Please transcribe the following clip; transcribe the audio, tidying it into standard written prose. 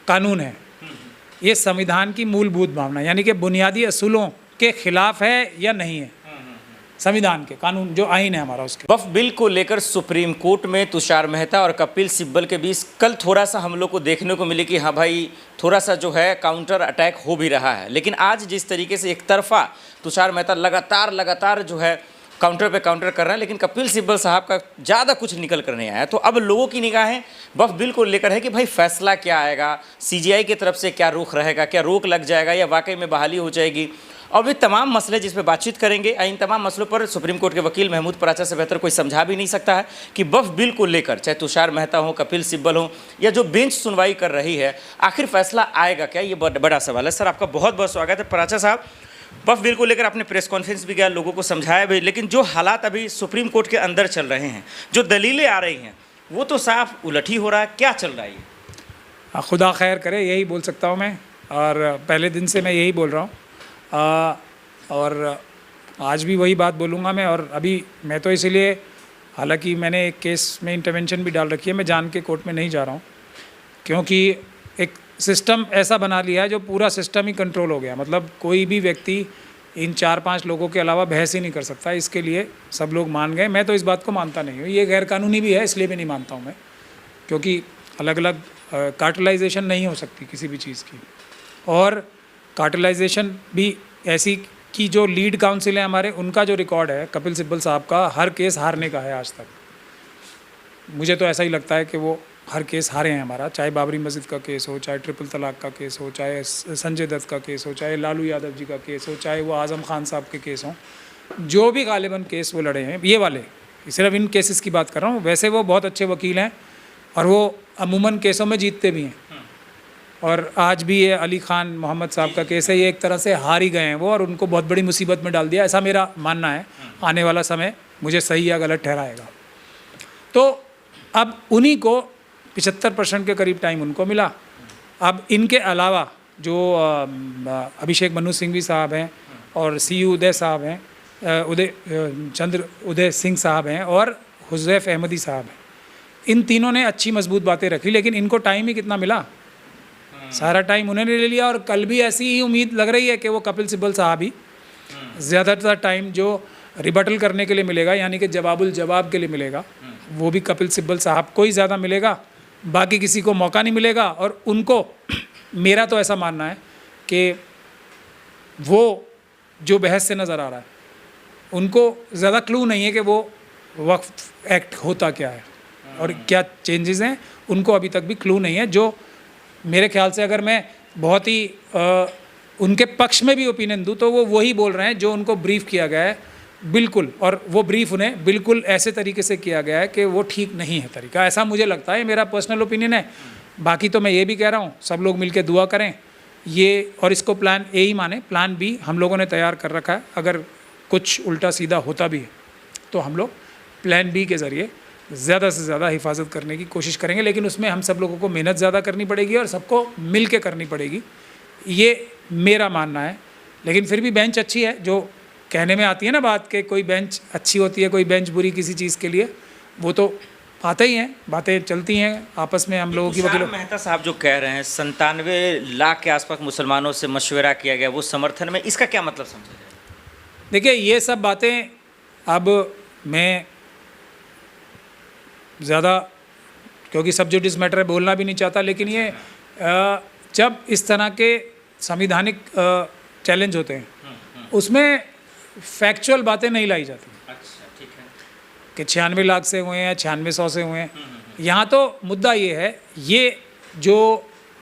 कानून है, ये संविधान की मूलभूत भावना यानी कि बुनियादी असूलों के खिलाफ है या नहीं है। संविधान के कानून जो आईन है हमारा उसके वक्फ बिल को लेकर सुप्रीम कोर्ट में तुषार मेहता और कपिल सिब्बल के बीच कल थोड़ा सा हम लोग को देखने को मिले कि हाँ भाई थोड़ा सा जो है काउंटर अटैक हो भी रहा है, लेकिन आज जिस तरीके से एक तरफा तुषार मेहता लगातार जो है काउंटर पे काउंटर कर रहे हैं, लेकिन कपिल सिब्बल साहब का ज़्यादा कुछ निकल कर नहीं आया। तो अब लोगों की निगाहें वक्फ बिल को लेकर है कि भाई फैसला क्या आएगा, सीजीआई की तरफ से क्या रुख रहेगा, क्या रोक लग जाएगा या वाकई में बहाली हो जाएगी। और वे तमाम मसले जिस पर बातचीत करेंगे, इन तमाम मसलों पर सुप्रीम कोर्ट के वकील महमूद पराचा से बेहतर कोई समझा भी नहीं सकता है कि वक्फ बिल को लेकर चाहे तुषार मेहता हो, कपिल सिब्बल हो या जो बेंच सुनवाई कर रही है, आखिर फैसला आएगा क्या, ये बड़ा सवाल है। सर आपका बहुत बहुत स्वागत है। पराचा साहब, वक्फ बिल को लेकर आपने प्रेस कॉन्फ्रेंस भी किया, लोगों को समझाया भी, लेकिन जो हालात अभी सुप्रीम कोर्ट के अंदर चल रहे हैं, जो दलीलें आ रही हैं, वो तो साफ उलट ही हो रहा है। क्या चल रहा है ये? खुदा खैर करे, यही बोल सकता हूँ मैं, और पहले दिन से मैं यही बोल रहा हूँ और आज भी वही बात बोलूँगा मैं। और अभी मैं तो इसीलिए, हालांकि मैंने एक केस में इंटरवेंशन भी डाल रखी है, मैं जान के कोर्ट में नहीं जा रहा हूँ, क्योंकि एक सिस्टम ऐसा बना लिया है जो पूरा सिस्टम ही कंट्रोल हो गया। मतलब कोई भी व्यक्ति इन 4-5 लोगों के अलावा बहस ही नहीं कर सकता, इसके लिए सब लोग मान गए। मैं तो इस बात को मानता नहीं हूँ, ये गैरकानूनी भी है, इसलिए भी नहीं मानता हूँ मैं, क्योंकि अलग अलग कार्टलाइजेशन नहीं हो सकती किसी भी चीज़ की। और कार्टलाइजेशन भी ऐसी कि जो लीड काउंसिल है हमारे, उनका जो रिकॉर्ड है कपिल सिब्बल साहब का, हर केस हारने का है आज तक। मुझे तो ऐसा ही लगता है कि वो हर केस हारे हैं हमारा, चाहे बाबरी मस्जिद का केस हो, चाहे ट्रिपल तलाक का केस हो, चाहे संजय दत्त का केस हो, चाहे लालू यादव जी का केस हो, चाहे वो आज़म खान साहब के केस हों, जो भी गालिबन केस वो लड़े हैं, ये वाले, सिर्फ इन केसेस की बात कर रहा हूँ। वैसे वो बहुत अच्छे वकील हैं और वो अमूमन केसों में जीतते भी हैं। और आज भी ये अली खान मोहम्मद साहब का केस है, ये एक तरह से हार ही गए हैं वो, और उनको बहुत बड़ी मुसीबत में डाल दिया, ऐसा मेरा मानना है। आने वाला समय मुझे सही या गलत ठहराएगा। तो अब उन्हीं को 75% के करीब टाइम उनको मिला। अब इनके अलावा जो अभिषेक मनु सिंघवी साहब हैं और CU उदय साहब हैं, उदय सिंह साहब हैं और हुज़ैफ अहमदी साहब हैं, इन तीनों ने अच्छी मजबूत बातें रखी, लेकिन इनको टाइम ही कितना मिला, सारा टाइम उन्होंने ले लिया। और कल भी ऐसी ही उम्मीद लग रही है कि वो कपिल सिब्बल साहब ही ज़्यादातर टाइम जो रिबटल करने के लिए मिलेगा, यानी कि जवाबुल जवाब के लिए मिलेगा, वो भी कपिल सिब्बल साहब को ही ज़्यादा मिलेगा, बाकी किसी को मौका नहीं मिलेगा। और उनको, मेरा तो ऐसा मानना है कि वो जो बहस से नज़र आ रहा है, उनको ज़्यादा क्लू नहीं है कि वो वक्फ एक्ट होता क्या है और क्या चेंजेस हैं, उनको अभी तक भी क्लू नहीं है। जो मेरे ख्याल से अगर मैं बहुत ही उनके पक्ष में भी ओपिनियन दूँ तो वो वही बोल रहे हैं जो उनको ब्रीफ किया गया है, बिल्कुल। और वो ब्रीफ उन्हें बिल्कुल ऐसे तरीके से किया गया है कि वो ठीक नहीं है तरीका, ऐसा मुझे लगता है, मेरा पर्सनल ओपिनियन है। बाकी तो मैं ये भी कह रहा हूँ, सब लोग मिलकर दुआ करें ये, और इसको प्लान ए ही माने, प्लान बी हम लोगों ने तैयार कर रखा है। अगर कुछ उल्टा सीधा होता भी है तो हम लोग प्लान बी के ज़रिए ज़्यादा से ज़्यादा हिफाजत करने की कोशिश करेंगे, लेकिन उसमें हम सब लोगों को मेहनत ज़्यादा करनी पड़ेगी और सबको मिल के करनी पड़ेगी, ये मेरा मानना है। लेकिन फिर भी बेंच अच्छी है, जो कहने में आती है ना बात कि कोई बेंच अच्छी होती है, कोई बेंच बुरी किसी चीज़ के लिए, वो तो आते ही हैं, बातें चलती हैं आपस में हम लोगों की। वकीलों मेहता साहब जो कह रहे हैं 97 लाख के आसपास मुसलमानों से मशवरा किया गया, वो समर्थन में, इसका क्या मतलब समझा जाए? देखिए, ये सब बातें अब मैं ज़्यादा, क्योंकि सब्जुडिस मैटर है, बोलना भी नहीं चाहता, लेकिन ये जब इस तरह के संवैधानिक चैलेंज होते हैं उसमें फैक्चुअल बातें नहीं लाई जाती। अच्छा, ठीक है कि 96 लाख से हुए हैं, 9600 से हुए हैं। यहाँ तो मुद्दा ये है, ये जो